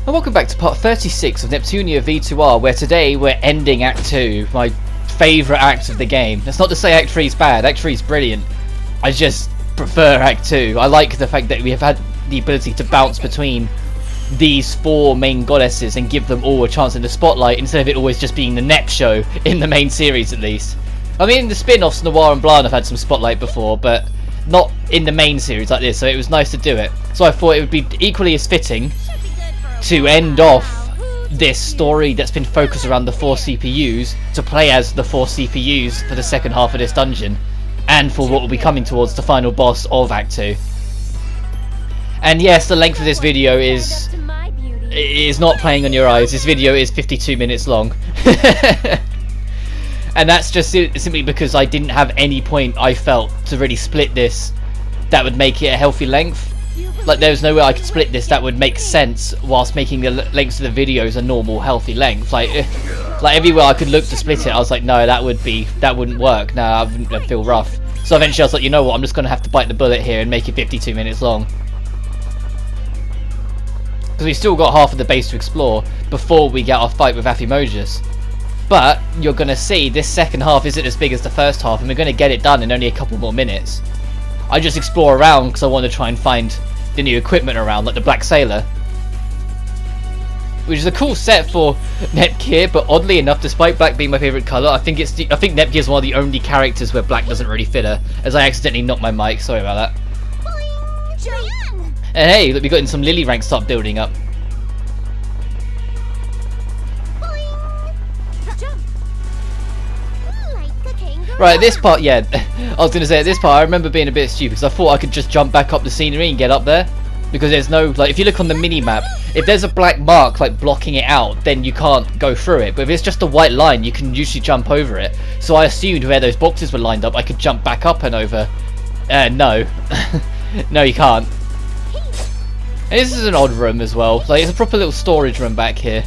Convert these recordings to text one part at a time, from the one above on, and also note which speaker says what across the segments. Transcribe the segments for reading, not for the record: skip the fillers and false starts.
Speaker 1: And welcome back to part 36 of Neptunia VIIR, where today we're ending Act 2, my favourite act of the game. That's not to say Act 3 is bad, Act 3 is brilliant. I just prefer Act 2. I like the fact that we have had the ability to bounce between these four main goddesses and give them all a chance in the spotlight, instead of it always just being the Nep show, in the main series at least. I mean, the spin-offs, Noir and Blanc, have had some spotlight before, but not in the main series like this, so it was nice to do it. So I thought it would be equally as fitting to end off this story that's been focused around the 4 CPUs to play as the 4 CPUs for the second half of this dungeon, and for what will be coming towards the final boss of Act 2. And yes, the length of this video is not playing on your eyes. This video is 52 minutes long. And that's just simply because I didn't have any point, I felt, to really split this that would make it a healthy length. Like, there was no way I could split this that would make sense whilst making the lengths of the videos a normal, healthy length. Like everywhere I could look to split it, I was like, no, that wouldn't work. No, I'd feel rough. So eventually I was like, you know what, I'm just going to have to bite the bullet here and make it 52 minutes long. Because we've still got half of the base to explore before we get our fight with Affimojas. But you're going to see this second half isn't as big as the first half, and we're going to get it done in only a couple more minutes. I just explore around because I want to try and find the new equipment around, like the Black Sailor, which is a cool set for Nepgear. But oddly enough, despite black being my favourite colour, I think Nepgear is one of the only characters where black doesn't really fit her. As I accidentally knocked my mic, sorry about that. And hey, look, we got in some Lily ranks start building up. Right, this part, yeah, I was going to say, at this part, I remember being a bit stupid, because I thought I could just jump back up the scenery and get up there. Because there's no, like, if you look on the mini-map, if there's a black mark, like, blocking it out, then you can't go through it. But if it's just a white line, you can usually jump over it. So I assumed where those boxes were lined up, I could jump back up and over. No. No, you can't. And this is an odd room as well. Like, it's a proper little storage room back here.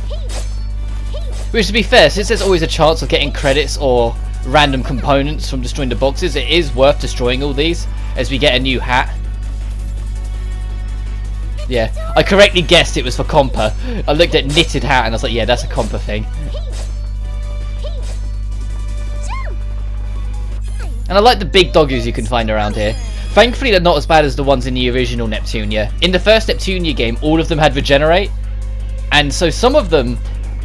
Speaker 1: Which, to be fair, since there's always a chance of getting credits or random components from destroying the boxes, it is worth destroying all these as we get a new hat. Yeah, I correctly guessed it was for Compa. I looked at knitted hat and I was like, yeah, that's a Compa thing. And I like the big doggies you can find around here. Thankfully they're not as bad as the ones in the original Neptunia. In the first Neptunia game, all of them had regenerate, and so some of them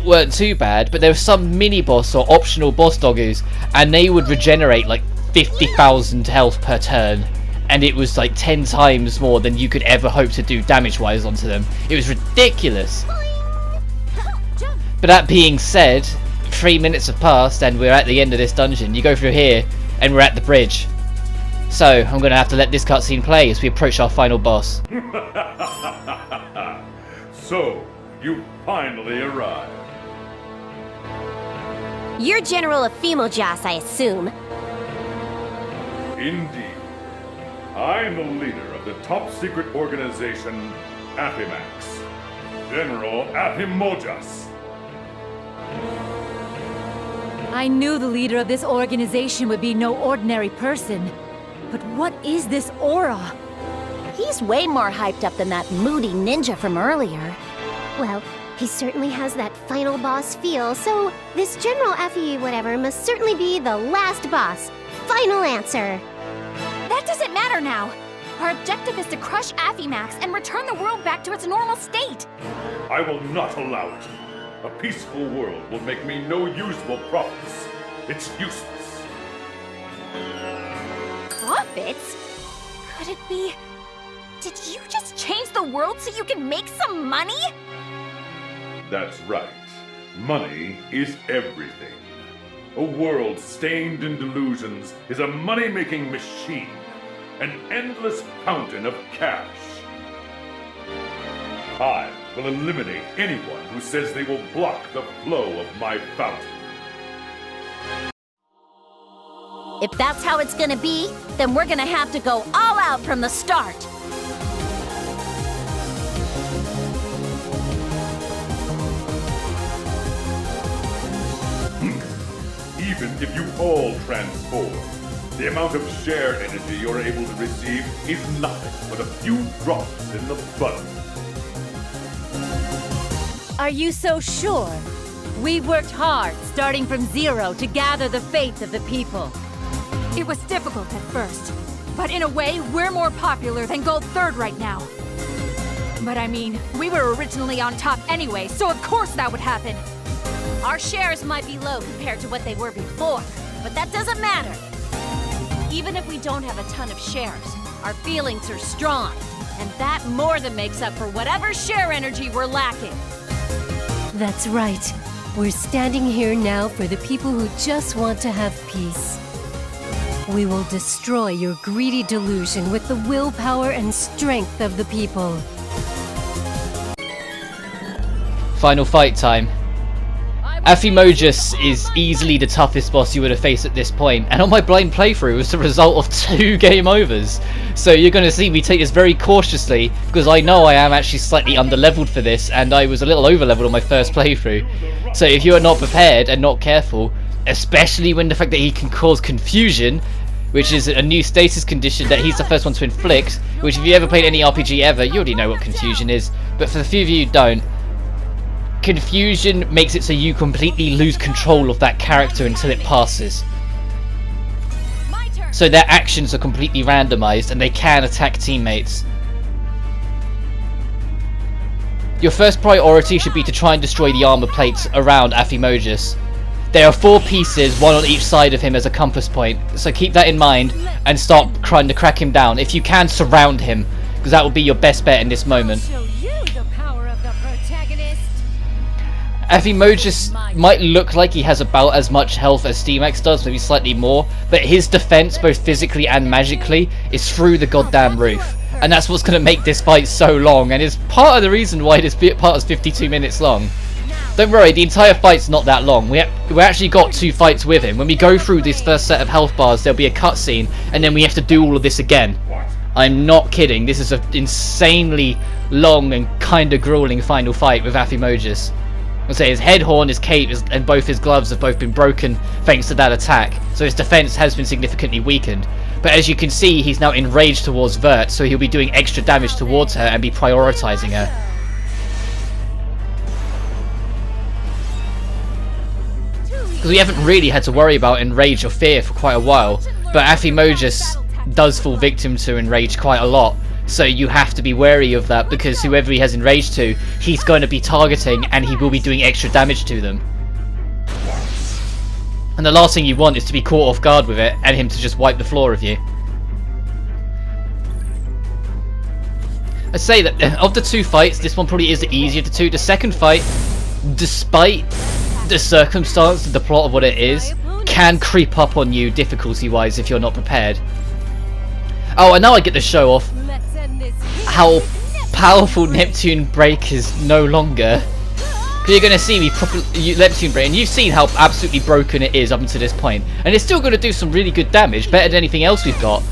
Speaker 1: weren't too bad, but there were some mini boss or optional boss doggies, and they would regenerate like 50,000 health per turn, and it was like 10 times more than you could ever hope to do damage wise onto them. It was ridiculous. But that being said, 3 minutes have passed and we're at the end of this dungeon. You go through here and we're at the bridge. So I'm going to have to let this cutscene play as we approach our final boss.
Speaker 2: So, you finally arrived.
Speaker 3: You're General Affimojas, I assume.
Speaker 2: Indeed. I'm the leader of the top-secret organization, Affimax. General Affimojas.
Speaker 4: I knew the leader of this organization would be no ordinary person. But what is this aura?
Speaker 3: He's way more hyped up than that moody ninja from earlier.
Speaker 5: Well, he certainly has that final boss feel, so this General Affy whatever must certainly be the last boss. Final answer.
Speaker 6: That doesn't matter now. Our objective is to crush Affimax and return the world back to its normal state.
Speaker 2: I will not allow it. A peaceful world will make me no usable profits. It's useless.
Speaker 6: Profits? Could it be... Did you just change the world so you can make some money?
Speaker 2: That's right. Money is everything. A world stained in delusions is a money-making machine. An endless fountain of cash. I will eliminate anyone who says they will block the flow of my fountain.
Speaker 3: If that's how it's gonna be, then we're gonna have to go all out from the start.
Speaker 2: Even if you all transform, the amount of shared energy you're able to receive is nothing but a few drops in the butter.
Speaker 4: Are you so sure? We worked hard, starting from zero, to gather the faith of the people.
Speaker 6: It was difficult at first, but in a way, we're more popular than Gold 3rd right now. But I mean, we were originally on top anyway, so of course that would happen.
Speaker 3: Our shares might be low compared to what they were before, but that doesn't matter. Even if we don't have a ton of shares, our feelings are strong, and that more than makes up for whatever share energy we're lacking.
Speaker 7: That's right. We're standing here now for the people who just want to have peace. We will destroy your greedy delusion with the willpower and strength of the people.
Speaker 1: Final fight time. Affimojas is easily the toughest boss you would have faced at this point, and on my blind playthrough it was the result of 2 game overs. So you're going to see me take this very cautiously, because I know I am actually slightly underleveled for this, and I was a little overleveled on my first playthrough. So if you are not prepared and not careful, especially when the fact that he can cause confusion, which is a new status condition that he's the first one to inflict, which if you ever played any RPG ever, you already know what confusion is, but for the few of you who don't, confusion makes it so you completely lose control of that character until it passes. So their actions are completely randomized and they can attack teammates. Your first priority should be to try and destroy the armor plates around Affimojas. There are 4 pieces, 1 on each side of him as a compass point, so keep that in mind and start trying to crack him down. If you can, surround him, because that will be your best bet in this moment. Affimojas might look like he has about as much health as Steamax does, maybe slightly more, but his defense, both physically and magically, is through the goddamn roof. And that's what's going to make this fight so long, and is part of the reason why this part is 52 minutes long. Don't worry, the entire fight's not that long. We actually got 2 fights with him. When we go through this first set of health bars, there'll be a cutscene, and then we have to do all of this again. I'm not kidding, this is an insanely long and kinda grueling final fight with Affimojas. I'll say his head horn, his cape, and both his gloves have both been broken thanks to that attack, so his defense has been significantly weakened. But as you can see, he's now enraged towards Vert, so he'll be doing extra damage towards her and be prioritizing her. Because we haven't really had to worry about enrage or fear for quite a while, but Affimojas does fall victim to enrage quite a lot. So you have to be wary of that, because whoever he has enraged to, he's going to be targeting and he will be doing extra damage to them. And the last thing you want is to be caught off guard with it and him to just wipe the floor of you. I'd say that of the 2 fights, this one probably is the easier of the 2. The second fight, despite the circumstance and the plot of what it is, can creep up on you difficulty wise if you're not prepared. Oh, and now I get to show off how powerful Neptune Break is no longer. Because you're going to see me Neptune Break, and you've seen how absolutely broken it is up until this point. And it's still going to do some really good damage, better than anything else we've got.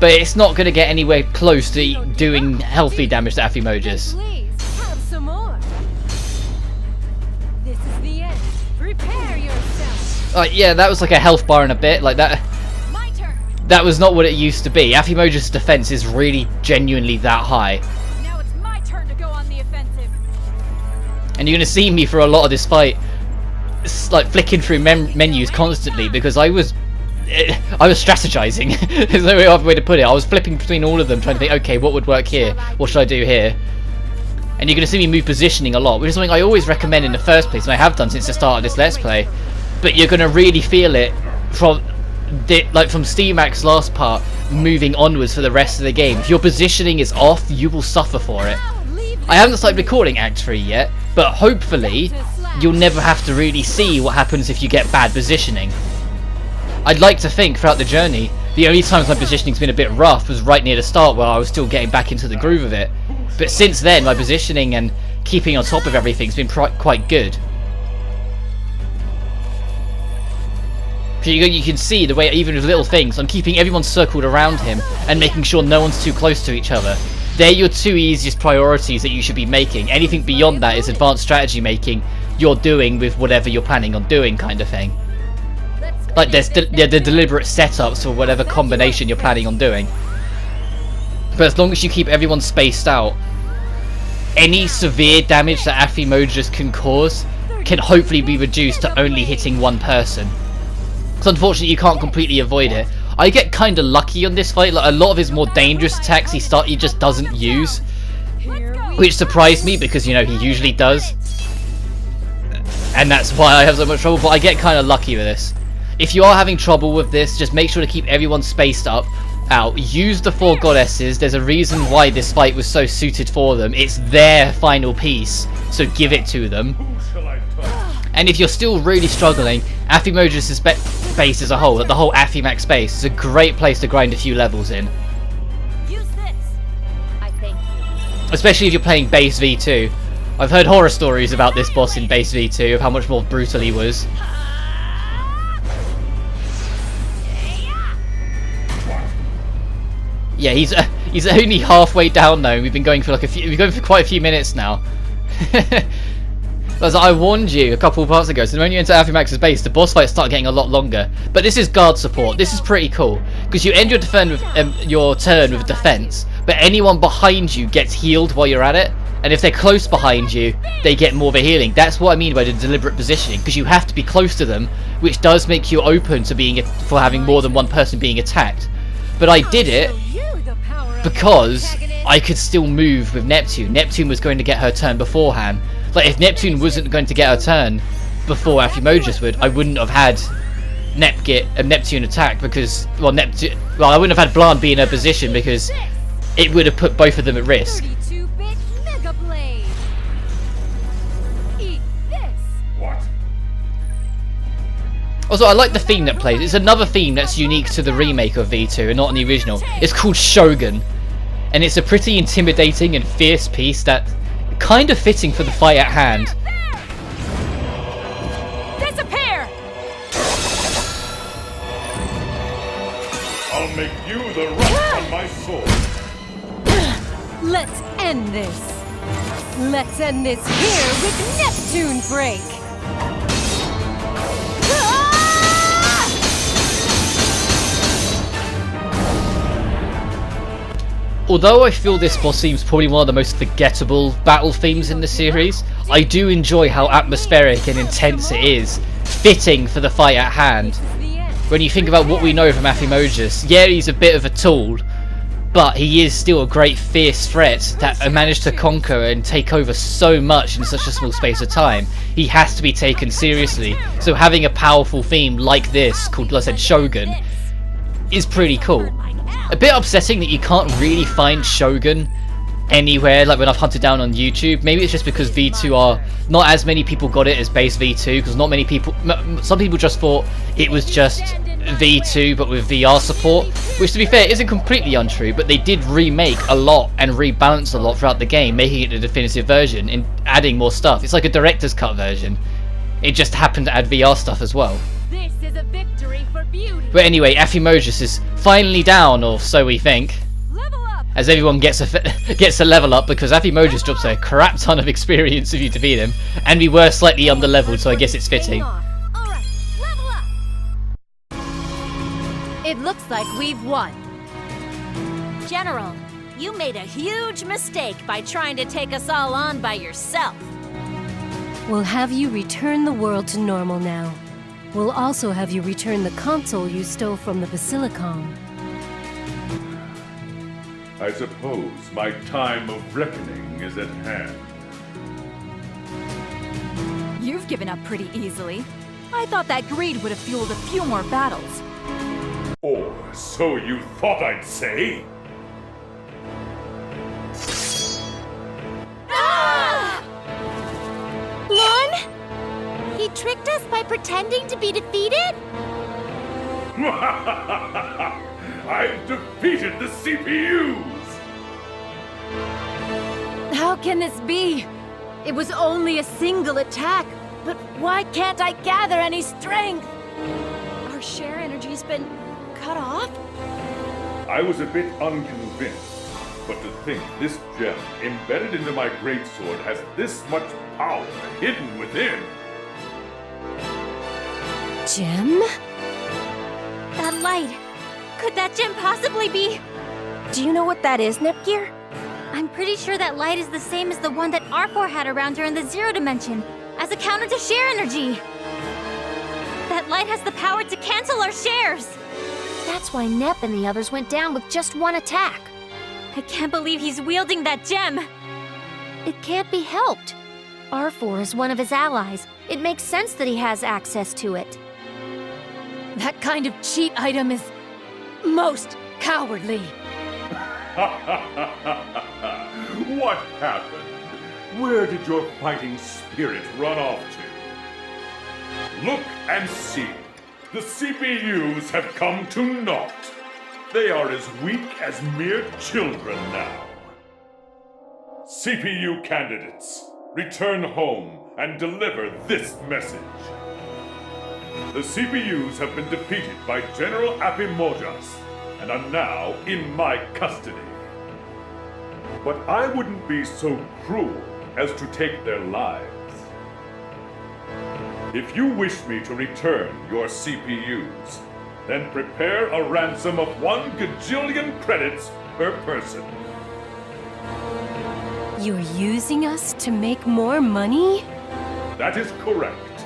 Speaker 1: But it's not going to get anywhere close to doing healthy damage to Affimojas.
Speaker 4: Please, have some more. This is the end. Prepare yourself.
Speaker 1: Yeah, that was like a health bar and a bit, like that. That was not what it used to be. Affimojas' defense is really genuinely that high.
Speaker 6: Now it's my turn to go on the offensive.
Speaker 1: And you're going to see me for a lot of this fight, like flicking through menus constantly, because I was strategizing. There's no other way to put it. I was flipping between all of them, trying to think, okay, what would work here? What should I do here? And you're going to see me move positioning a lot, which is something I always recommend in the first place, and I have done since the start of this Let's Play. But you're going to really feel it from Steamax's last part moving onwards for the rest of the game. If your positioning is off, you will suffer for it. I haven't started recording Act 3 yet, but hopefully you'll never have to really see what happens if you get bad positioning. I'd like to think throughout the journey, the only times my positioning's been a bit rough was right near the start where I was still getting back into the groove of it. But since then, my positioning and keeping on top of everything's been quite good. You can see the way, even with little things, I'm keeping everyone circled around him and making sure no one's too close to each other. They're your 2 easiest priorities that you should be making. Anything beyond that is advanced strategy making you're doing with whatever you're planning on doing, kind of thing. Like there's the deliberate setups for whatever combination you're planning on doing. But as long as you keep everyone spaced out, any severe damage that Affimojas can cause can hopefully be reduced to only hitting one person. So unfortunately you can't completely avoid it. I get kind of lucky on this fight. Like, a lot of his more dangerous attacks he just doesn't use, which surprised me because, you know, he usually does, and that's why I have so much trouble. But I get kind of lucky with this. If you are having trouble with this, just make sure to keep everyone spaced out. Use the 4 goddesses. There's a reason why this fight was so suited for them. It's their final piece, so give it to them. And if you're still really struggling, Affimojas' base as a whole, like the whole Affimax base, is a great place to grind a few levels in.
Speaker 3: Use this. I thank you.
Speaker 1: Especially if you're playing base V2. I've heard horror stories about this boss in base V2, of how much more brutal he was. Yeah, he's only halfway down though. We've been going for quite a few minutes now. As I warned you a couple of parts ago, so when you enter Affimax's base, the boss fights start getting a lot longer. But this is guard support. This is pretty cool because you end your turn with defense, but anyone behind you gets healed while you're at it. And if they're close behind you, they get more of a healing. That's what I mean by the deliberate positioning, because you have to be close to them, which does make you open to for having more than one person being attacked. But I did it because I could still move with Neptune. Neptune was going to get her turn beforehand. Like, if Neptune wasn't going to get her turn before Affimojas would, I wouldn't have had Neptune attack because, I wouldn't have had Blanc be in her position because it would have put both of them at risk.
Speaker 6: 32-bit Mega Blade. Eat this.
Speaker 2: What?
Speaker 1: Also, I like the theme that plays. It's another theme that's unique to the remake of V2 and not in the original. It's called Shogun, and it's a pretty intimidating and fierce piece that kind of fitting for the fight at hand.
Speaker 6: Disappear!
Speaker 2: I'll make you the rust on my sword.
Speaker 7: Let's end this. Let's end this here with Neptune Break.
Speaker 1: Although I feel this boss seems probably one of the most forgettable battle themes in the series, I do enjoy how atmospheric and intense it is, fitting for the fight at hand. When you think about what we know from Affimojas, yeah, he's a bit of a tool, but he is still a great fierce threat that managed to conquer and take over so much in such a small space of time. He has to be taken seriously, so having a powerful theme like this, called, like I said, Shogun, is pretty cool. A bit upsetting that you can't really find Shogun anywhere, like when I've hunted down on YouTube. Maybe it's just because V2 are not as many people got it as base V2, because not many people, some people just thought it was just V2 but with VR support, which to be fair isn't completely untrue, but they did remake a lot and rebalance a lot throughout the game, making it the definitive version and adding more stuff. It's like a director's cut version. It just happened to add VR stuff as well.
Speaker 6: This is a victory for beauty.
Speaker 1: But anyway, Affimojas is finally down, or so we think,
Speaker 6: Level up.
Speaker 1: as everyone gets a level up, because Affimojas drops a crap ton of experience if you defeat him, and we were slightly under leveled, so I guess it's fitting.
Speaker 3: All right, level up.
Speaker 4: It looks like we've won.
Speaker 3: General, you made a huge mistake by trying to take us all on by yourself.
Speaker 7: We'll have you return the world to normal now. We'll also have you return the console you stole from the Basilicom.
Speaker 2: I suppose my time of reckoning is at hand.
Speaker 6: You've given up pretty easily. I thought that greed would have fueled a few more battles.
Speaker 2: Or so you thought I'd say?
Speaker 5: Lon? He tricked us by pretending to be defeated?
Speaker 2: I've defeated the CPUs!
Speaker 4: How can this be? It was only a single attack, but why can't I gather any strength?
Speaker 3: Our share energy's been cut off?
Speaker 2: I was a bit unconvinced, but to think this gem embedded into my greatsword has this much power hidden within.
Speaker 7: Gem?
Speaker 3: That light. Could that gem possibly be?
Speaker 8: Do you know what that is, Nepgear?
Speaker 4: I'm pretty sure that light is the same as the one that R4 had around her in the Zero Dimension, as a counter to share energy. That light has the power to cancel our shares. That's why Nep and the others went down with just one attack. I can't believe he's wielding that gem. It can't be helped. R4 is one of his allies. It makes sense that he has access to it.
Speaker 7: That kind of cheat item is most cowardly.
Speaker 2: What happened? Where did your fighting spirit run off to? Look and see. The CPUs have come to naught. They are as weak as mere children now. CPU candidates, return home and deliver this message. The CPUs have been defeated by General Affimojas and are now in my custody. But I wouldn't be so cruel as to take their lives. If you wish me to return your CPUs, then prepare a ransom of 1 gajillion credits per person.
Speaker 7: You're using us to make more money?
Speaker 2: That is correct.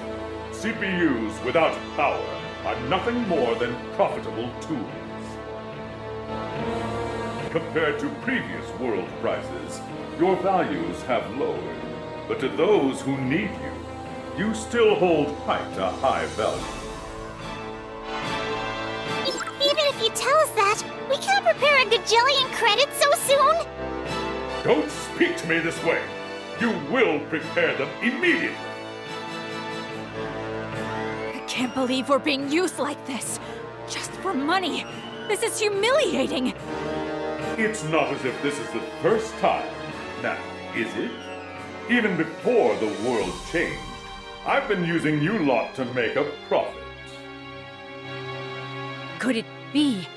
Speaker 2: CPUs without power are nothing more than profitable tools. Compared to previous world prices, your values have lowered. But to those who need you, you still hold quite a high value.
Speaker 5: Even if you tell us that, we can't prepare a gajillion credits so soon.
Speaker 2: Don't speak to me this way. You will prepare them immediately.
Speaker 6: I can't believe we're being used like this. Just for money. This is humiliating.
Speaker 2: It's not as if this is the first time. Now, is it? Even before the world changed, I've been using you lot to make a profit.
Speaker 7: Could it be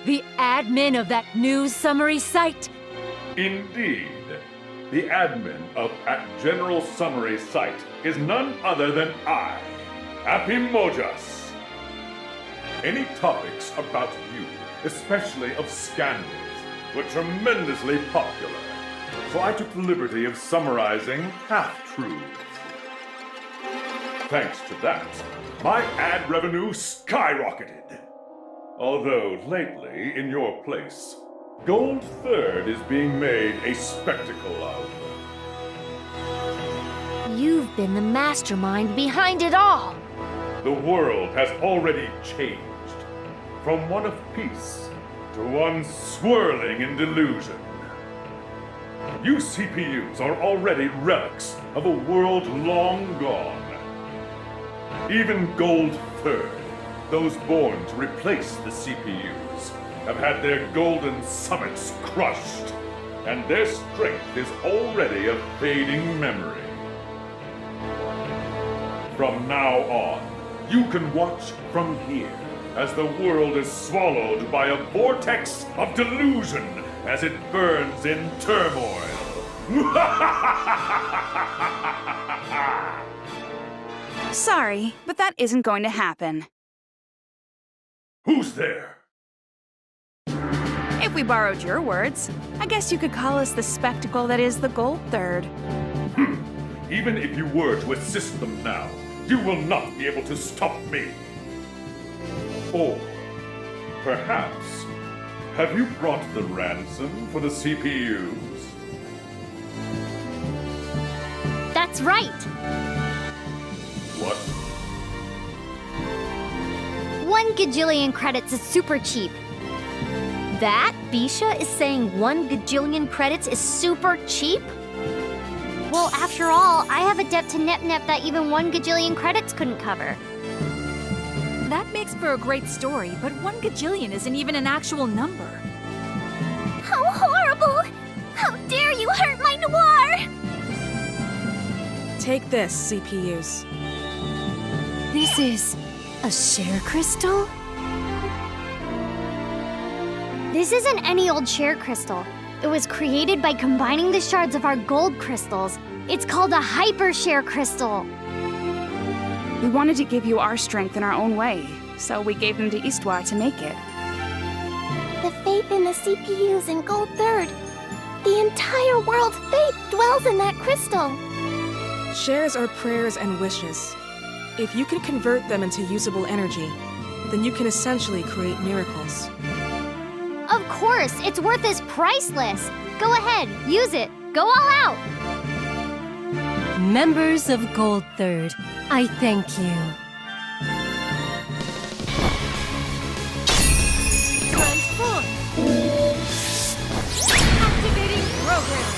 Speaker 7: the admin of that news summary site?
Speaker 2: Indeed. The admin of At General Summary Site is none other than I, Affimojas. Any topics about you, especially of scandals, were tremendously popular, so I took the liberty of summarizing half-truths. Thanks to that, my ad revenue skyrocketed. Although lately, in your place, Gold Third is being made a spectacle of.
Speaker 4: You've been the mastermind behind it all.
Speaker 2: The world has already changed from one of peace to one swirling in delusion. You CPUs are already relics of a world long gone. Even Gold Third, those born to replace the CPUs, have had their golden summits crushed, and their strength is already a fading memory. From now on, you can watch from here as the world is swallowed by a vortex of delusion as it burns in turmoil.
Speaker 8: Sorry, but that isn't going to happen.
Speaker 2: Who's there?
Speaker 8: If we borrowed your words, I guess you could call us the spectacle that is the Gold Third.
Speaker 2: Even if you were to assist them now, you will not be able to stop me. Or, perhaps, have you brought the ransom for the CPUs?
Speaker 5: That's right.
Speaker 2: What?
Speaker 5: 1 gajillion credits is super cheap. That, Bisha, is saying 1 gajillion credits is super cheap? Well, after all, I have a debt to NepNep that even 1 gajillion credits couldn't cover.
Speaker 6: That makes for a great story, but 1 gajillion isn't even an actual number.
Speaker 5: How horrible! How dare you hurt my noir!
Speaker 8: Take this, CPUs.
Speaker 7: This is a share crystal?
Speaker 5: This isn't any old share crystal. It was created by combining the shards of our gold crystals. It's called a hyper share crystal.
Speaker 8: We wanted to give you our strength in our own way, so we gave them to Istwar to make it.
Speaker 5: The faith in the CPUs and Gold Third. The entire world's fate dwells in that crystal.
Speaker 8: Shares are prayers and wishes. If you can convert them into usable energy, then you can essentially create miracles.
Speaker 5: Of course, its worth is priceless. Go ahead, use it. Go all out.
Speaker 7: Members of Gold Third, I thank you.
Speaker 3: Transform! Activating program!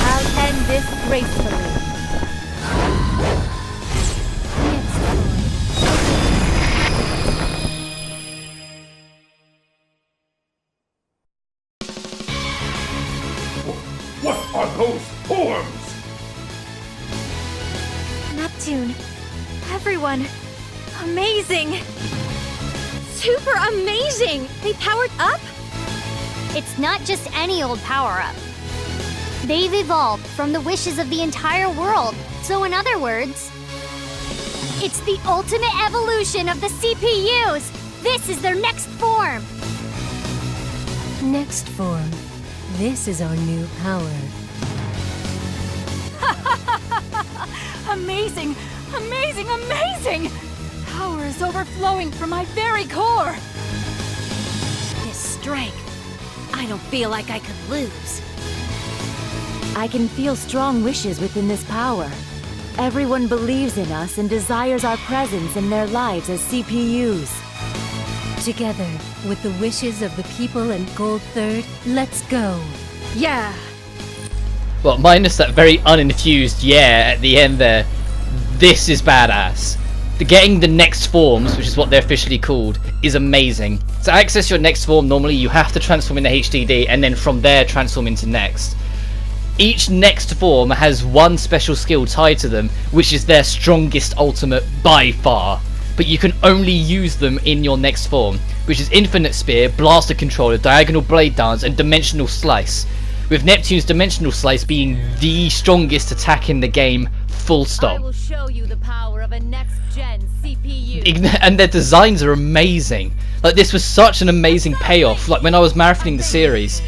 Speaker 3: I'll end this gracefully.
Speaker 2: What are those forms?
Speaker 4: Neptune. Everyone. Amazing. Super amazing! They powered up?
Speaker 5: It's not just any old power-up. They've evolved from the wishes of the entire world. So in other words, it's the ultimate evolution of the CPUs! This is their next form!
Speaker 7: Next form. This is our new power.
Speaker 6: Amazing! Amazing! Amazing! Power is overflowing from my very core!
Speaker 3: This strength. I don't feel like I could lose. I can feel strong wishes within this power. Everyone believes in us and desires our presence in their lives as CPUs.
Speaker 7: Together, with the wishes of the people and Gold Third, let's go.
Speaker 6: Yeah!
Speaker 1: Well, minus that very uninfused yeah at the end there. This is badass. Getting the next forms, which is what they're officially called, is amazing. To access your next form, normally you have to transform into HDD and then from there transform into next. Each next form has one special skill tied to them, which is their strongest ultimate by far. But you can only use them in your next form, which is Infinite Spear, Blaster Controller, Diagonal Blade Dance, and Dimensional Slice. With Neptune's Dimensional Slice being the strongest attack in the game, full stop.
Speaker 3: I will show you the power of a next-gen CPU.
Speaker 1: And their designs are amazing. Like, this was such an amazing payoff. Like, when I was marathoning the series,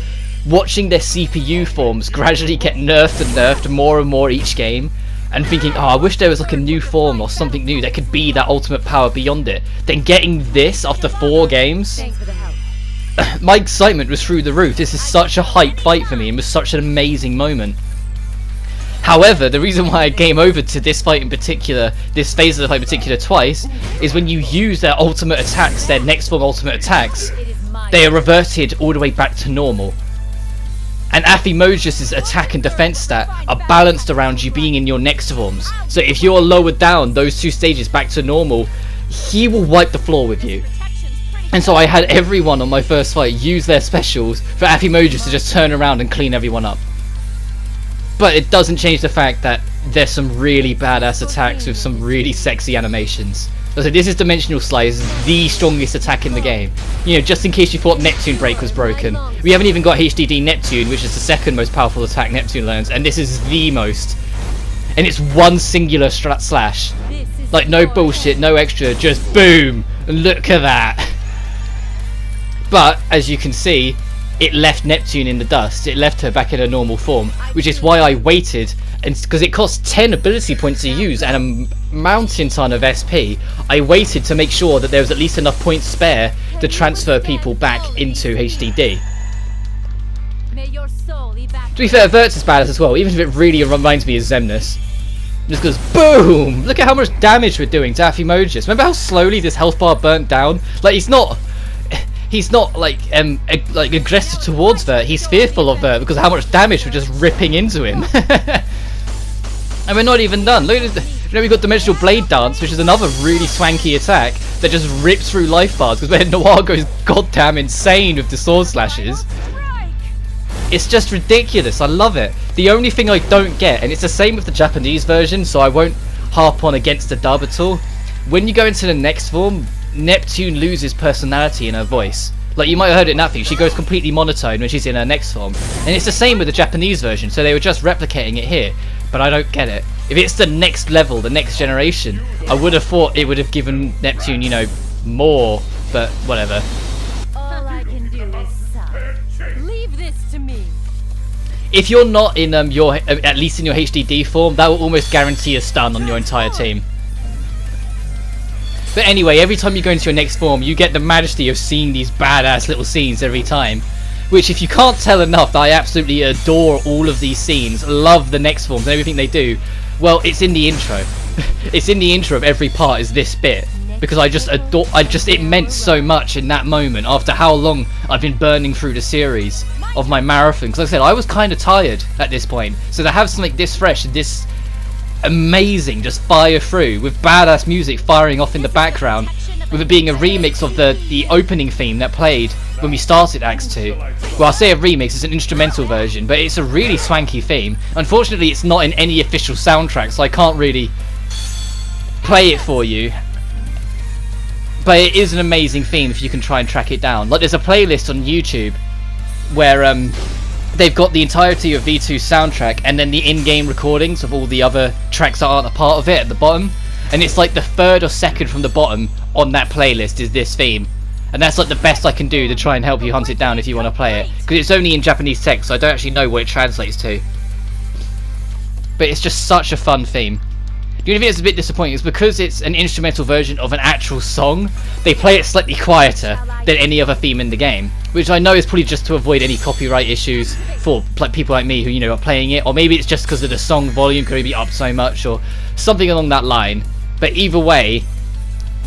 Speaker 1: watching their CPU forms gradually get nerfed and nerfed more and more each game, and thinking, oh, I wish there was like a new form or something new that could be that ultimate power beyond it. Then getting this after 4 games,
Speaker 3: Thanks for the help.
Speaker 1: my excitement was through the roof. This is such a hype fight for me and was such an amazing moment. However, the reason why I game over to this fight in particular, this phase of the fight in particular twice, is when you use their ultimate attacks, their next form ultimate attacks, they are reverted all the way back to normal. And Affimojas' attack and defense stat are balanced around you being in your next forms. So if you're lowered down those 2 stages back to normal, he will wipe the floor with you. And so I had everyone on my first fight use their specials for Affimojas to just turn around and clean everyone up. But it doesn't change the fact that there's some really badass attacks with some really sexy animations. So this is Dimensional Slice, the strongest attack in the game. You know, just in case you thought Neptune Break was broken. We haven't even got HDD Neptune, which is the second most powerful attack Neptune learns, and this is the most. And it's one singular slash. Like, no bullshit, no extra, just boom! And look at that! But, as you can see, it left Neptune in the dust. It left her back in her normal form, which is why I waited, and because it costs 10 ability points to use and a mountain ton of SP, I waited to make sure that there was at least enough points spare to transfer people back into HDD. To be fair, Vert's is badass as well, even if it really reminds me of Xemnas. Just goes boom! Look at how much damage we're doing to Affimojas. Remember how slowly this health bar burnt down? Like, he's not like aggressive towards Vert, he's fearful of Vert because of how much damage we're just ripping into him. And we're not even done. Look at this. You know, we've got Dimensional Blade Dance, which is another really swanky attack that just rips through life bars because when Noir goes goddamn insane with the sword slashes. It's just ridiculous. I love it. The only thing I don't get, and it's the same with the Japanese version, so I won't harp on against the dub at all. When you go into the next form, Neptune loses personality in her voice. Like, you might have heard it in that thing, she goes completely monotone when she's in her next form. And it's the same with the Japanese version, so they were just replicating it here. But I don't get it. If it's the next level, the next generation, I would have thought it would have given Neptune, you know, more, but whatever.
Speaker 3: All I can do is sigh. Leave this to me.
Speaker 1: If you're not in your, at least in your HDD form, that will almost guarantee a stun on your entire team. But anyway, every time you go into your next form, you get the majesty of seeing these badass little scenes every time. Which, if you can't tell enough, I absolutely adore all of these scenes, love the next forms and everything they do. Well, it's in the intro. It's in the intro of every part is this bit. Because I just adore, it meant so much in that moment after how long I've been burning through the series of my marathon. Because like I said, I was kind of tired at this point. So to have something this fresh and this amazing just fire through with badass music firing off in the background, with it being a remix of the opening theme that played when we started Act 2. Well, I say a remix, it's an instrumental version, but it's a really swanky theme. Unfortunately, it's not in any official soundtrack, so I can't really play it for you. But it is an amazing theme if you can try and track it down. Like, there's a playlist on YouTube where they've got the entirety of V2's soundtrack and then the in-game recordings of all the other tracks that aren't a part of it at the bottom. And it's like the third or second from the bottom on that playlist is this theme. And that's like the best I can do to try and help you hunt it down if you want to play it. Because it's only in Japanese text, so I don't actually know what it translates to. But it's just such a fun theme. The only thing that's a bit disappointing is because it's an instrumental version of an actual song, they play it slightly quieter than any other theme in the game. Which I know is probably just to avoid any copyright issues for people like me who, you know, are playing it. Or maybe it's just because of the song volume could be up so much or something along that line. But either way,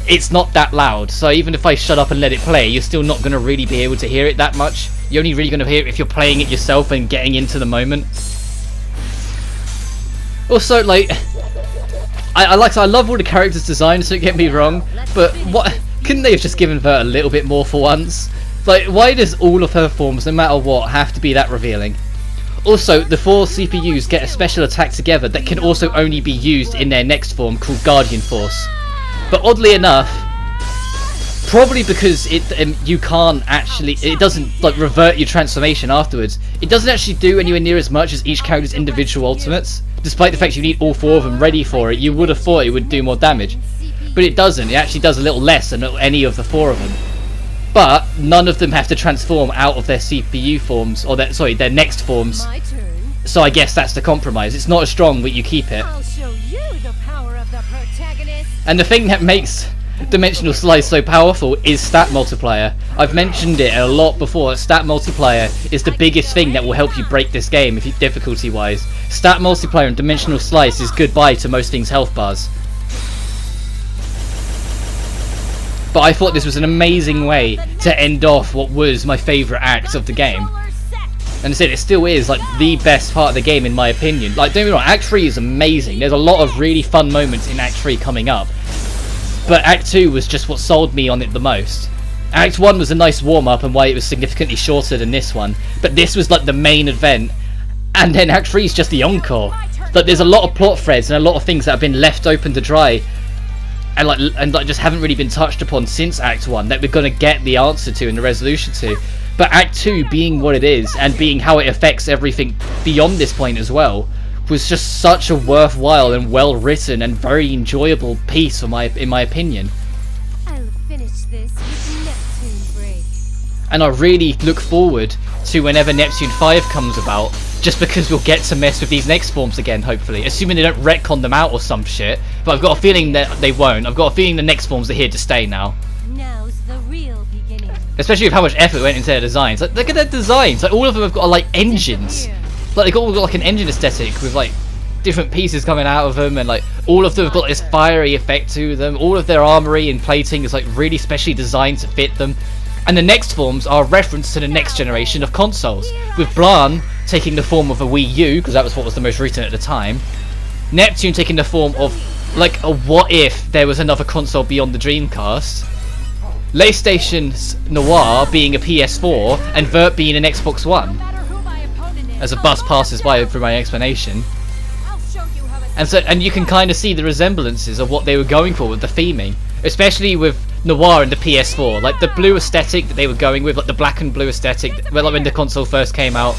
Speaker 1: it's not that loud, so even if I shut up and let it play, you're still not going to really be able to hear it that much. You're only really going to hear it if you're playing it yourself and getting into the moment. Also, like, I love all the characters' designs, don't get me wrong, but what couldn't they have just given her a little bit more for once? Like, why does all of her forms, no matter what, have to be that revealing? Also, the 4 CPUs get a special attack together that can also only be used in their next form called Guardian Force. But oddly enough, probably because you can't actually, it doesn't like revert your transformation afterwards. It doesn't actually do anywhere near as much as each character's individual ultimates. Despite the fact you need all 4 of them ready for it, you would have thought it would do more damage. But it doesn't, it actually does a little less than any of the 4 of them. But none of them have to transform out of their CPU forms, or their next forms. So I guess that's the compromise. It's not as strong, but you keep it.
Speaker 3: I'll show you the power of the protagonist.
Speaker 1: And the thing that makes Dimensional Slice so powerful is Stat Multiplier. I've mentioned it a lot before. Stat Multiplier is the biggest thing that will help you break this game if you difficulty wise. Stat Multiplier and Dimensional Slice is goodbye to most things health bars. But I thought this was an amazing way to end off what was my favourite act of the game. And I said it still is like the best part of the game in my opinion. Like, don't get me wrong, Act 3 is amazing. There's a lot of really fun moments in Act 3 coming up. But Act 2 was just what sold me on it the most. Act 1 was a nice warm-up and why it was significantly shorter than this one. But this was like the main event. And then Act 3 is just the encore. Like, there's a lot of plot threads and a lot of things that have been left open to dry. And just haven't really been touched upon since Act 1 that we're going to get the answer to and the resolution to. But Act 2 being what it is and being how it affects everything beyond this point as well was just such a worthwhile and well written and very enjoyable piece in my opinion.
Speaker 3: I'll finish this with Neptune break.
Speaker 1: And I really look forward to whenever Neptune 5 comes about, just because we'll get to mess with these next forms again, hopefully. Assuming they don't retcon them out or some shit. But I've got a feeling that they won't. I've got a feeling the next forms are here to stay now.
Speaker 3: Now's the real beginning.
Speaker 1: Especially with how much effort went into their designs. Like, look at their designs. Like, all of them have got like engines. Like, they've all got like an engine aesthetic with like different pieces coming out of them, and like all of them have got this fiery effect to them. All of their armory and plating is like really specially designed to fit them. And the next forms are a reference to the next generation of consoles, with Blanc taking the form of a Wii U, because that was what was the most recent at the time. Neptune taking the form of like a what if there was another console beyond the Dreamcast. PlayStation's Noir being a PS4 and Vert being an Xbox One. as a bus passes by through my explanation.
Speaker 6: I'll show you how it's
Speaker 1: And you can kind of see the resemblances of what they were going for with the theming, especially with Noir and the PS4, like the blue aesthetic that they were going with, like the black and blue aesthetic, well, like when the console first came out.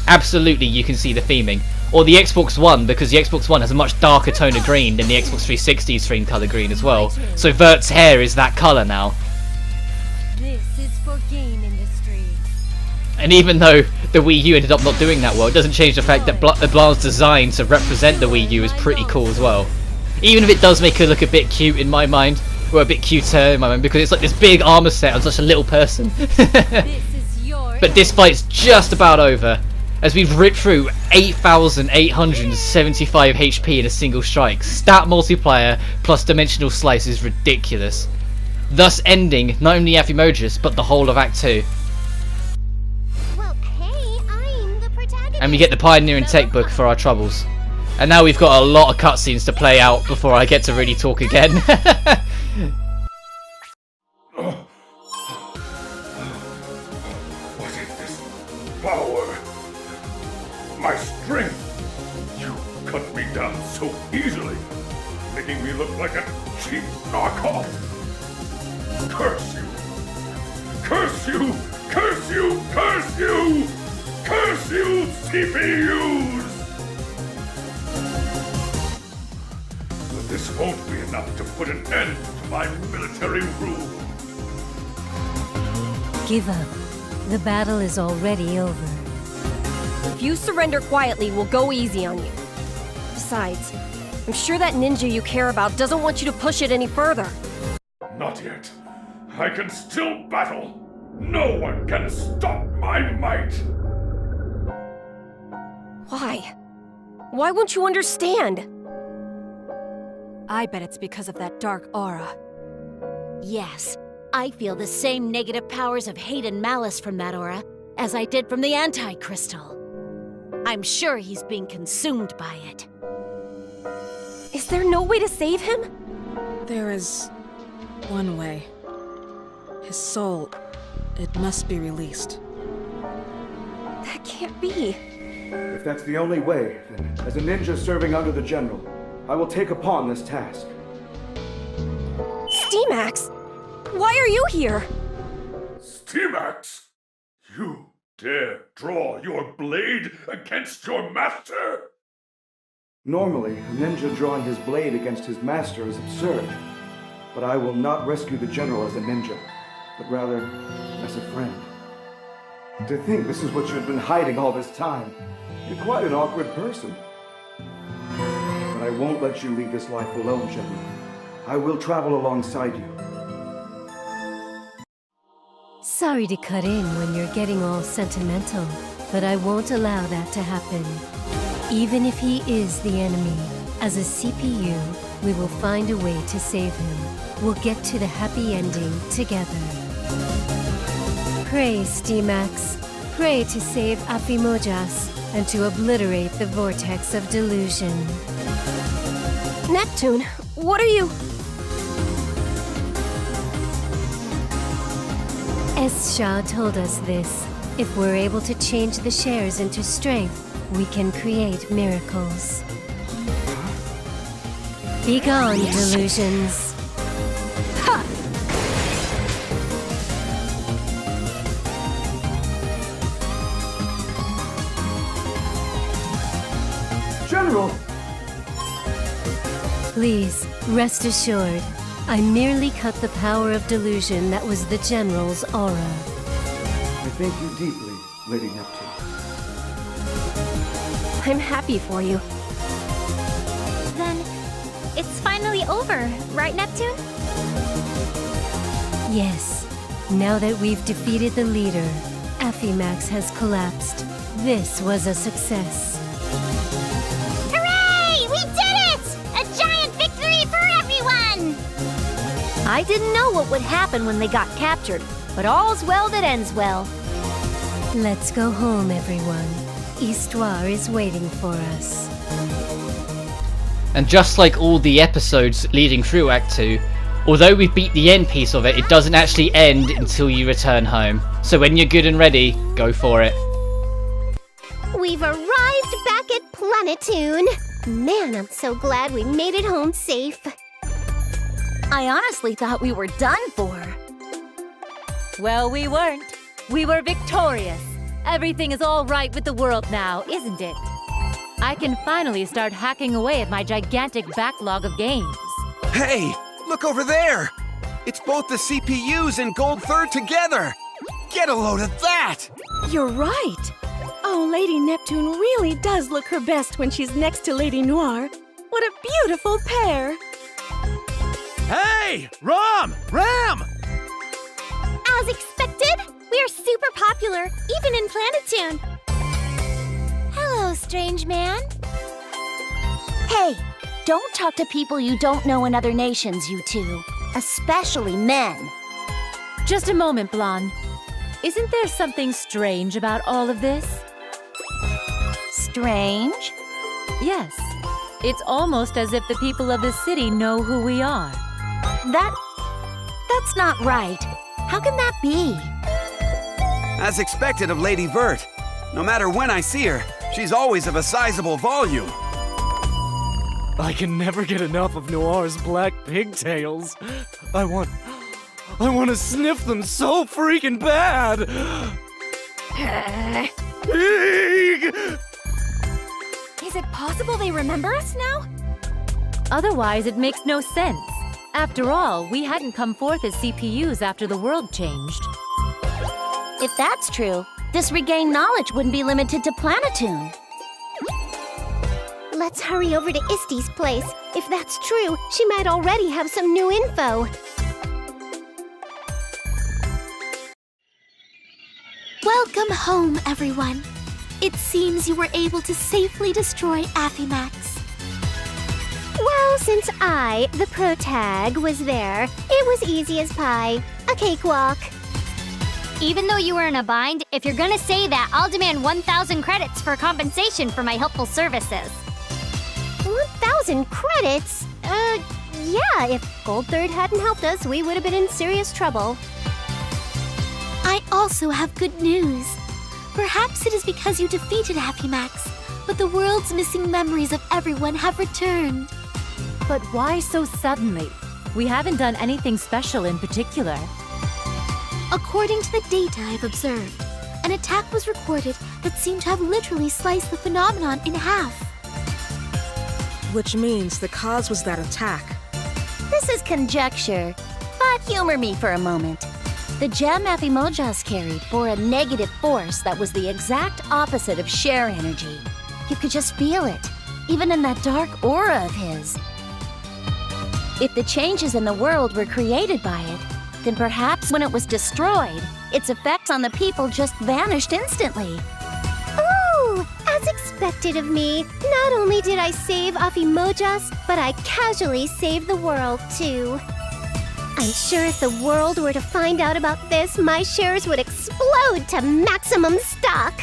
Speaker 1: Absolutely, you can see the theming. Or the Xbox One, because the Xbox One has a much darker tone of green than the Xbox 360's stream color green as well. So Vert's hair is that color now.
Speaker 7: This is for game industry.
Speaker 1: And even though the Wii U ended up not doing that well, it doesn't change the fact that Blan's design to represent the Wii U is pretty cool as well. Even if it does make her look a bit cute in my mind, or a bit cuter in my mind, because it's like this big armor set on such a little person. But this fight's just about over, as we've ripped through 8,875 HP in a single strike. Stat multiplier plus dimensional slice is ridiculous, thus ending not only Affimojas but the whole of Act 2.
Speaker 5: Well, hey, I'm the protagonist.
Speaker 1: And we get the Pioneering Tech book for our troubles. And now we've got a lot of cutscenes to play out before I get to really talk again.
Speaker 2: What is this power? My strength! You cut me down so easily, making me look like a cheap knockoff. Curse you! Curse you! Curse you! Curse you! Curse you, CPUs! But this won't be enough to put an end to my military rule.
Speaker 7: Give up. The battle is already over.
Speaker 9: If you surrender quietly, we'll go easy on you. Besides, I'm sure that ninja you care about doesn't want you to push it any further.
Speaker 2: Not yet. I can still battle. No one can stop my might.
Speaker 9: Why? Why won't you understand?
Speaker 6: I bet it's because of that dark aura.
Speaker 3: Yes, I feel the same negative powers of hate and malice from that aura as I did from the anti-crystal. I'm sure he's being consumed by it.
Speaker 9: Is there no way to save him?
Speaker 8: There is one way. His soul, it must be released.
Speaker 9: That can't be.
Speaker 10: If that's the only way, then as a ninja serving under the General, I will take upon this task.
Speaker 9: Steamax! Why are you here?
Speaker 2: Steamax! You dare draw your blade against your master?
Speaker 10: Normally, a ninja drawing his blade against his master is absurd. But I will not rescue the General as a ninja, but rather as a friend. To think this is what you had been hiding all this time. You're quite an awkward person. But I won't let you leave this life alone, General. I will travel alongside you.
Speaker 7: Sorry to cut in when you're getting all sentimental, but I won't allow that to happen. Even if he is the enemy, as a CPU, we will find a way to save him. We'll get to the happy ending together. Pray, Steamax. Pray to save Affimojas and to obliterate the vortex of delusion.
Speaker 9: Neptune, what are you...
Speaker 7: Shah told us this. If we're able to change the shares into strength, we can create miracles. Be gone, delusions.
Speaker 9: Ha!
Speaker 10: General!
Speaker 7: Please, rest assured. I merely cut the power of delusion that was the General's aura.
Speaker 10: I thank you deeply, Lady Neptune.
Speaker 9: I'm happy for you.
Speaker 5: Then, it's finally over, right, Neptune?
Speaker 7: Yes. Now that we've defeated the leader, Affimax has collapsed. This was a success.
Speaker 5: Hooray! We did it! A giant victory for everyone!
Speaker 4: I didn't know what would happen when they got captured, but all's well that ends well.
Speaker 7: Let's go home, everyone. Histoire is waiting for us.
Speaker 1: And just like all the episodes leading through Act 2, although we beat the end piece of it, it doesn't actually end until you return home. So when you're good and ready, go for it.
Speaker 5: We've arrived back at Planetoon. Man, I'm so glad we made it home safe.
Speaker 3: I honestly thought we were done for.
Speaker 11: Well, we weren't. We were victorious. Everything is all right with the world now, isn't it? I can finally start hacking away at my gigantic backlog of games.
Speaker 12: Hey, look over there! It's both the CPUs and Gold Third together! Get a load of that!
Speaker 8: You're right! Oh, Lady Neptune really does look her best when she's next to Lady Noir. What a beautiful pair!
Speaker 12: Hey! Ram!
Speaker 5: As expected, we are super popular, even in Planetoon. Hello, strange man.
Speaker 3: Hey, don't talk to people you don't know in other nations, you two. Especially men.
Speaker 11: Just a moment, Blonde. Isn't there something strange about all of this?
Speaker 3: Strange?
Speaker 11: Yes. It's almost as if the people of the city know who we are.
Speaker 3: That's not right. How can that be?
Speaker 12: As expected of Lady Vert. No matter when I see her, she's always of a sizable volume.
Speaker 13: I can never get enough of Noir's black pigtails. I want to sniff them so freaking bad.
Speaker 6: Is it possible they remember us now?
Speaker 11: Otherwise, it makes no sense. After all, we hadn't come forth as CPUs after the world changed.
Speaker 3: If that's true, this regained knowledge wouldn't be limited to Planetoon.
Speaker 5: Let's hurry over to Isty's place. If that's true, she might already have some new info.
Speaker 4: Welcome home, everyone. It seems you were able to safely destroy Affimojas.
Speaker 5: Well, since I, the protag, was there, it was easy as pie. A cakewalk.
Speaker 4: Even though you were in a bind, if you're gonna say that, I'll demand 1,000 credits for compensation for my helpful services.
Speaker 5: 1,000 credits? Yeah, if Gold Third hadn't helped us, we would have been in serious trouble.
Speaker 4: I also have good news. Perhaps it is because you defeated Affimojas, but the world's missing memories of everyone have returned.
Speaker 11: But why so suddenly? We haven't done anything special in particular.
Speaker 4: According to the data I've observed, an attack was recorded that seemed to have literally sliced the phenomenon in half.
Speaker 8: Which means the cause was that attack.
Speaker 3: This is conjecture, but humor me for a moment. The gem Affimojas carried bore a negative force that was the exact opposite of share energy. You could just feel it, even in that dark aura of his. If the changes in the world were created by it, then perhaps when it was destroyed, its effects on the people just vanished instantly.
Speaker 5: Ooh, as expected of me, not only did I save Affimojas, but I casually saved the world too. I'm sure if the world were to find out about this, my shares would explode to maximum stock.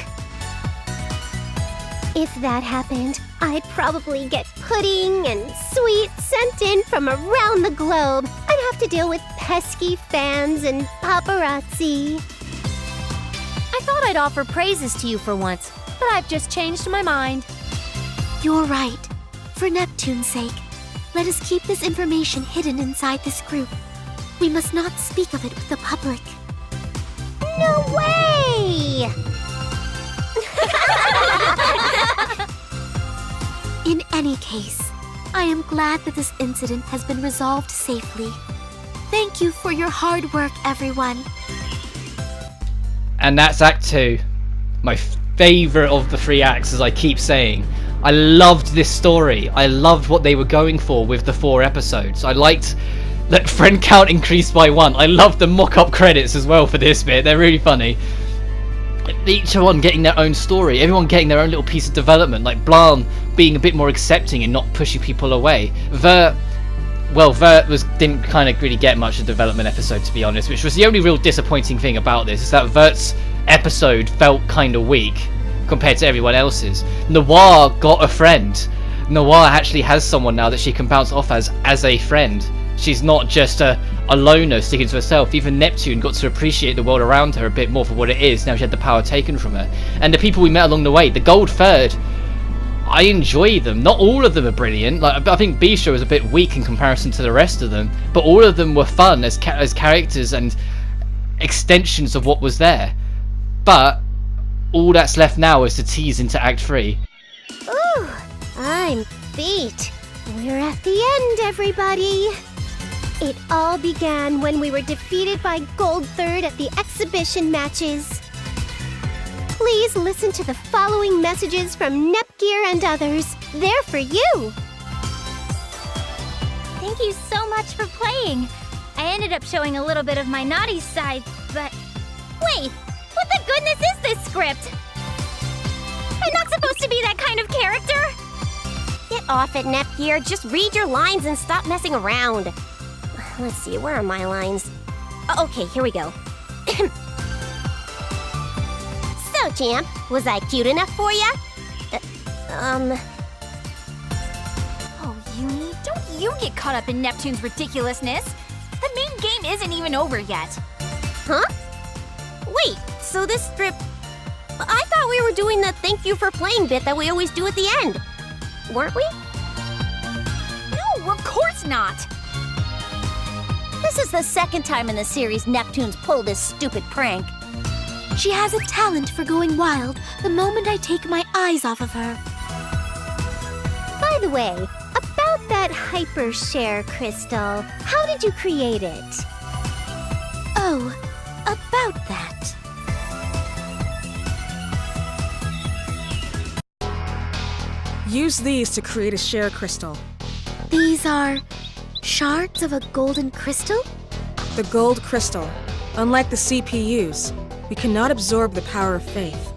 Speaker 5: If that happened, I'd probably get pudding and sweets sent in from around the globe. I'd have to deal with pesky fans and paparazzi.
Speaker 4: I thought I'd offer praises to you for once, but I've just changed my mind. You're right. For Neptune's sake, let us keep this information hidden inside this group. We must not speak of it with the public.
Speaker 5: No way!
Speaker 4: In any case, I am glad that this incident has been resolved safely. Thank you for your hard work, everyone.
Speaker 1: And that's Act 2. My favourite of the 3 acts, as I keep saying. I loved this story. I loved what they were going for with the 4 episodes. I liked that friend count increased by 1. I loved the mock-up credits as well for this bit. They're really funny. Each one getting their own story, everyone getting their own little piece of development, like Blanc being a bit more accepting and not pushing people away. Vert didn't kind of really get much of a development episode, to be honest, which was the only real disappointing thing about this, is that Vert's episode felt kind of weak compared to everyone else's. Noir got a friend. Noir actually has someone now that she can bounce off as a friend. She's not just a loner sticking to herself. Even Neptune got to appreciate the world around her a bit more for what it is now she had the power taken from her. And the people we met along the way, the Gold Third, I enjoy them. Not all of them are brilliant. Like, I think Bisha was a bit weak in comparison to the rest of them, but all of them were fun as characters and extensions of what was there. But all that's left now is to tease into Act 3.
Speaker 5: Ooh, I'm beat. We're at the end, everybody. It all began when we were defeated by Gold Third at the exhibition matches. Please listen to the following messages from Nepgear and others. They're for you.
Speaker 4: Thank you so much for playing. I ended up showing a little bit of my naughty side, but... Wait! What the goodness is this script? I'm not supposed to be that kind of character!
Speaker 5: Get off it, Nepgear. Just read your lines and stop messing around. Let's see, where are my lines? Okay, here we go. So, champ, was I cute enough for ya?
Speaker 6: Oh, Uni, don't you get caught up in Neptune's ridiculousness. The main game isn't even over yet.
Speaker 5: Huh? Wait, so this strip... I thought we were doing the thank you for playing bit that we always do at the end. Weren't we?
Speaker 6: No, of course not!
Speaker 3: This is the second time in the series Neptune's pulled this stupid prank.
Speaker 4: She has a talent for going wild the moment I take my eyes off of her.
Speaker 5: By the way, about that Hyper Share crystal, how did you create it?
Speaker 4: Oh, about that.
Speaker 8: Use these to create a share crystal.
Speaker 4: These are shards of a golden crystal?
Speaker 8: The gold crystal. Unlike the CPUs, we cannot absorb the power of faith.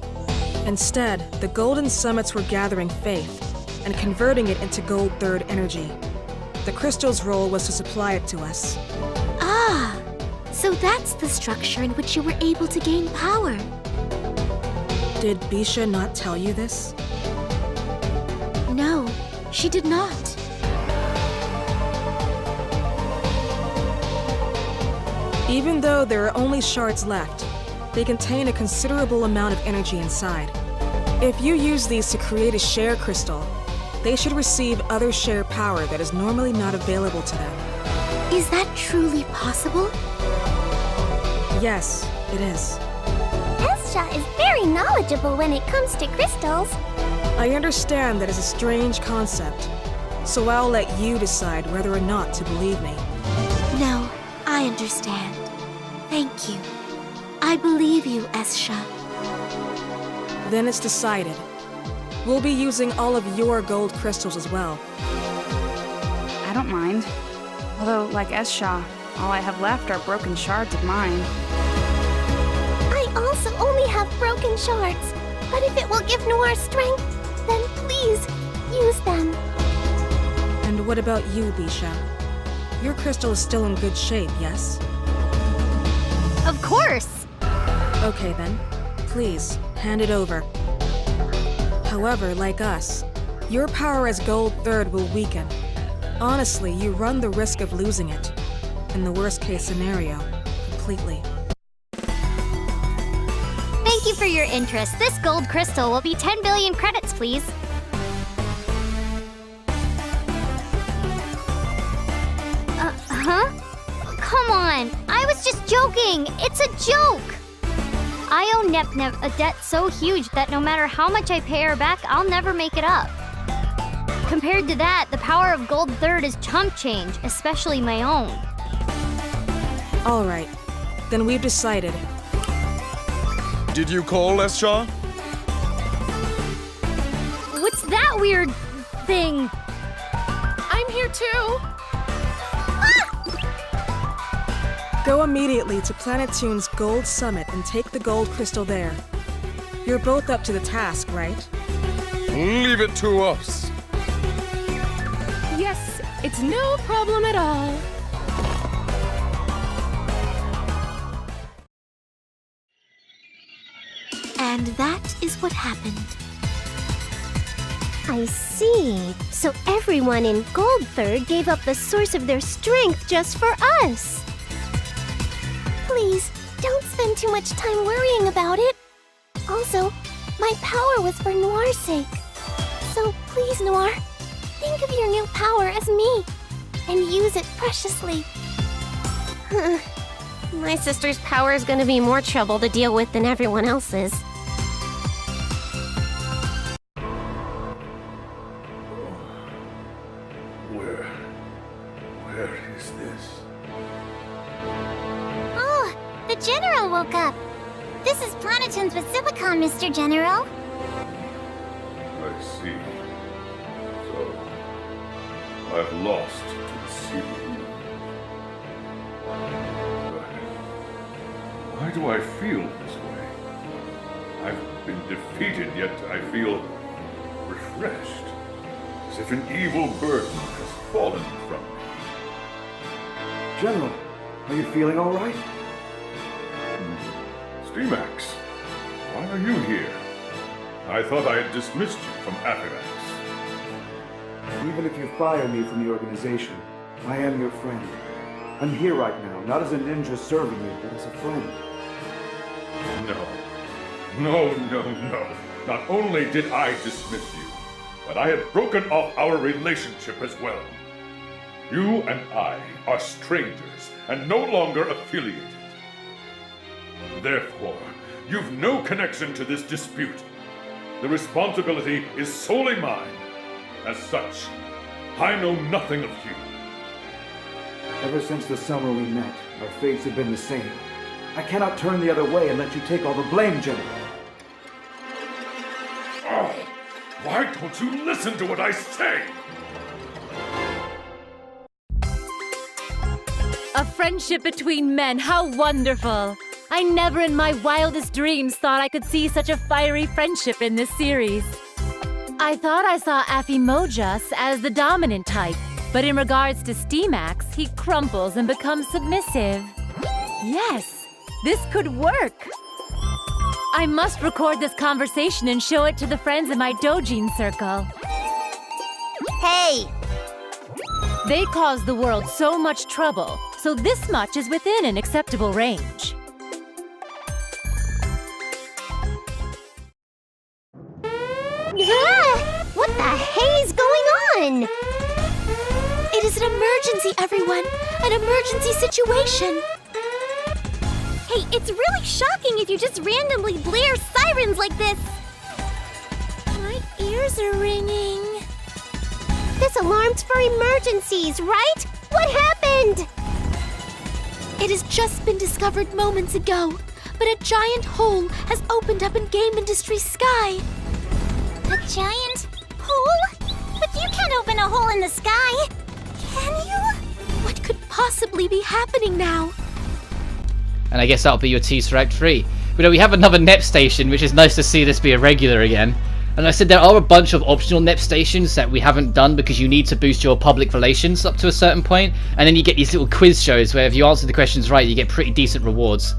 Speaker 8: Instead, the golden summits were gathering faith and converting it into Gold Third energy. The crystal's role was to supply it to us.
Speaker 4: Ah, so that's the structure in which you were able to gain power.
Speaker 8: Did Bisha not tell you this?
Speaker 4: No, she did not.
Speaker 8: Even though there are only shards left, they contain a considerable amount of energy inside. If you use these to create a share crystal, they should receive other share power that is normally not available to them.
Speaker 4: Is that truly possible?
Speaker 8: Yes, it is.
Speaker 5: Escha is very knowledgeable when it comes to crystals.
Speaker 8: I understand that is a strange concept, so I'll let you decide whether or not to believe me.
Speaker 4: No, I understand. Thank you. I believe you, Escha.
Speaker 8: Then it's decided. We'll be using all of your gold crystals as well.
Speaker 14: I don't mind. Although, like Escha, all I have left are broken shards of mine.
Speaker 5: I also only have broken shards, but if it will give Noir strength, then please, use them.
Speaker 8: And what about you, Bisha? Your crystal is still in good shape, yes?
Speaker 5: Of course!
Speaker 8: Okay then. Please, hand it over. However, like us, your power as Gold Third will weaken. Honestly, you run the risk of losing it. In the worst case scenario, completely.
Speaker 5: Thank you for your interest. This gold crystal will be 10 billion credits, please. Huh? Come on! I was just joking! It's a joke! I owe Nep a debt so huge that no matter how much I pay her back, I'll never make it up. Compared to that, the power of Gold Third is chump change, especially my own.
Speaker 8: Alright, then we've decided.
Speaker 12: Did you call, Escha?
Speaker 4: What's that weird thing?
Speaker 6: I'm here too!
Speaker 8: Go immediately to Planeptune's Gold Summit and take the gold crystal there. You're both up to the task, right?
Speaker 12: Leave it to us.
Speaker 6: Yes, it's no problem at all.
Speaker 4: And that is what happened.
Speaker 5: I see. So everyone in Gold Third gave up the source of their strength just for us. Please, don't spend too much time worrying about it. Also, my power was for Noir's sake. So please, Noir, think of your new power as me, and use it preciously. My sister's power is gonna be more trouble to deal with than everyone else's.
Speaker 2: Where is this?
Speaker 5: Oh, the General woke up. This is Planetoon's Basilican, Mr. General.
Speaker 2: I see. So, I've lost to the CPU. But why do I feel this way? I've been defeated, yet I feel refreshed. As if an evil burden has fallen from me.
Speaker 10: General, are you feeling all right?
Speaker 2: Steamax, why are you here? I thought I had dismissed you from Affimojas.
Speaker 10: Even if you fire me from the organization, I am your friend. I'm here right now, not as a ninja serving you, but as a friend.
Speaker 2: No. Not only did I dismiss you, but I had broken off our relationship as well. You and I are strangers and no longer affiliated. Therefore, you've no connection to this dispute. The responsibility is solely mine. As such, I know nothing of you.
Speaker 10: Ever since the summer we met, our fates have been the same. I cannot turn the other way and let you take all the blame, General.
Speaker 2: Oh, why don't you listen to what I say?
Speaker 11: A friendship between men, how wonderful! I never in my wildest dreams thought I could see such a fiery friendship in this series. I thought I saw Affimojas as the dominant type, but in regards to Steamax, he crumples and becomes submissive. Yes, this could work! I must record this conversation and show it to the friends in my Dojin circle.
Speaker 5: Hey!
Speaker 11: They cause the world so much trouble, so this much is within an acceptable range.
Speaker 5: What the hey is going on?
Speaker 15: It is an emergency, everyone! An emergency situation!
Speaker 5: Hey, it's really shocking if you just randomly blare sirens like this!
Speaker 15: My ears are ringing.
Speaker 5: This alarm's for emergencies, right? What happened?
Speaker 15: It has just been discovered moments ago, but a giant hole has opened up in game industry sky.
Speaker 5: A giant hole? But you can't open a hole in the sky! Can you?
Speaker 15: What could possibly be happening now?
Speaker 1: And I guess that'll be your tease for Act 3. But we have another NEP station, which is nice to see this be a regular again. And I said there are a bunch of optional NEP stations that we haven't done because you need to boost your public relations up to a certain point, and then you get these little quiz shows where if you answer the questions right, you get pretty decent rewards.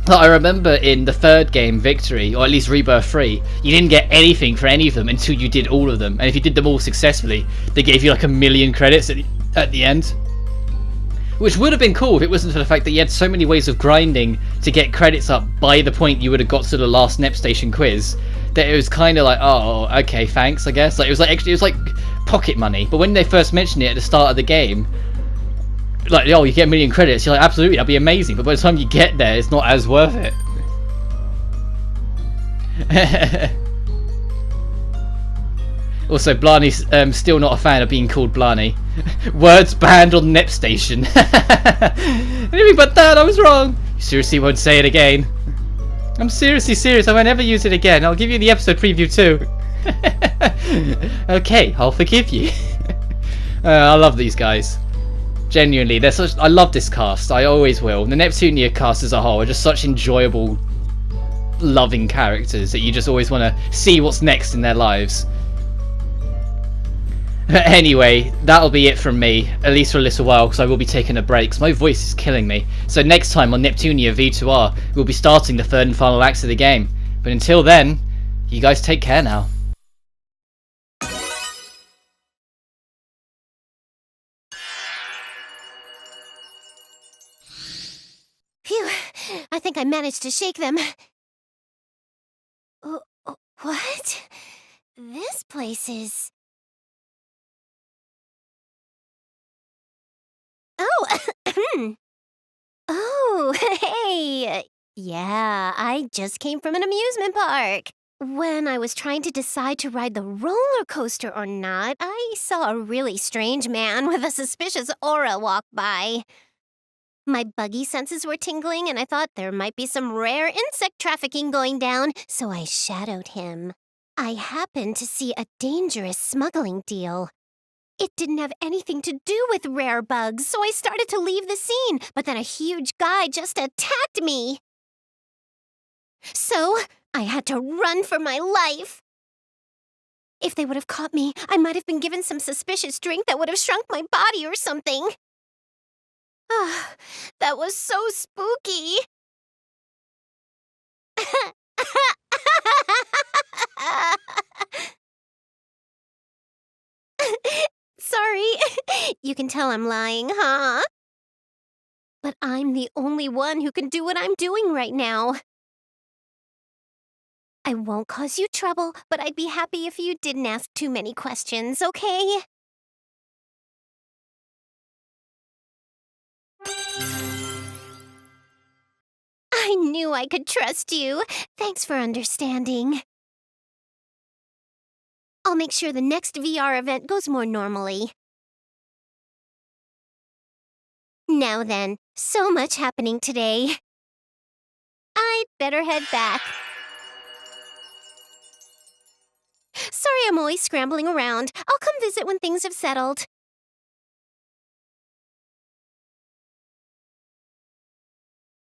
Speaker 1: I remember in the third game, Victory, or at least Rebirth 3, you didn't get anything for any of them until you did all of them. And if you did them all successfully, they gave you like 1,000,000 credits at the end. Which would have been cool if it wasn't for the fact that you had so many ways of grinding to get credits up by the point you would have got to the last NEP station quiz, that it was kind of like, oh, okay, thanks, I guess. Like it was like pocket money. But when they first mentioned it at the start of the game, like, oh, you get 1,000,000 credits, you're like, absolutely, that'd be amazing. But by the time you get there, it's not as worth it. Also, Blarney's still not a fan of being called Blarney. Words banned on NEP station. Anything but that, I was wrong. You seriously won't say it again. I'm seriously serious, I won't ever use it again. I'll give you the episode preview too. Okay, I'll forgive you. I love these guys. Genuinely, they're such. I love this cast. I always will. The Neptunia cast as a whole are just such enjoyable, loving characters that you just always want to see what's next in their lives. Anyway, that'll be it from me, at least for a little while, because I will be taking a break, because my voice is killing me. So next time on Neptunia VIIR, we'll be starting the third and final acts of the game. But until then, you guys take care now.
Speaker 5: think I managed to shake them. What? This place is... Oh, oh, hey. Yeah, I just came from an amusement park. When I was trying to decide to ride the roller coaster or not, I saw a really strange man with a suspicious aura walk by. My buggy senses were tingling, and I thought there might be some rare insect trafficking going down, so I shadowed him. I happened to see a dangerous smuggling deal. It didn't have anything to do with rare bugs, so I started to leave the scene, but then a huge guy just attacked me. So, I had to run for my life. If they would have caught me, I might have been given some suspicious drink that would have shrunk my body or something. Ah, that was so spooky. Sorry. You can tell I'm lying, huh? But I'm the only one who can do what I'm doing right now. I won't cause you trouble, but I'd be happy if you didn't ask too many questions, okay? I knew I could trust you. Thanks for understanding. I'll make sure the next VR event goes more normally. Now then, so much happening today. I'd better head back. Sorry I'm always scrambling around. I'll come visit when things have settled.